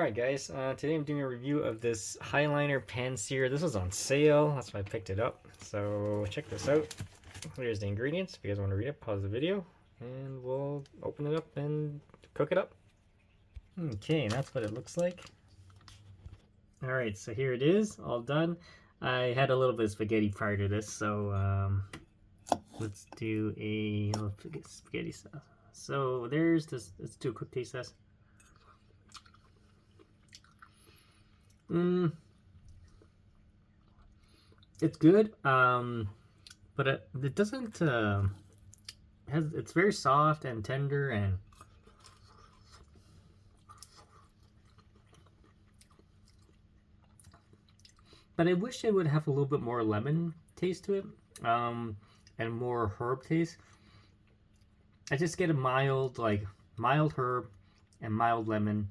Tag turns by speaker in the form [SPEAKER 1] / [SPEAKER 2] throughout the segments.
[SPEAKER 1] Alright guys, today I'm doing a review of this Highliner pan sear. This was on sale, that's why I picked it up. So check this out. Here's the ingredients. If you guys want to read it, pause the video and we'll open it up and cook it up. Okay, that's what it looks like. Alright, so here it is, all done. I had a little bit of spaghetti prior to this, so let's do a little spaghetti sauce. So there's this, let's do a quick taste test. It's good, but it doesn't, it's very soft and tender, and but I wish it would have a little bit more lemon taste to it, and more herb taste. I just get a mild herb and mild lemon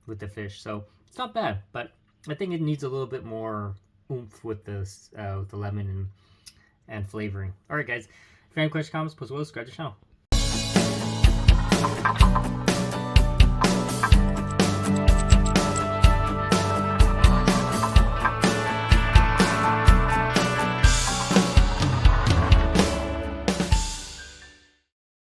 [SPEAKER 1] with the fish, so it's not bad, but I think it needs a little bit more oomph with this, with the lemon and flavoring. Alright guys, if you have any questions, comments, post below, subscribe to the channel.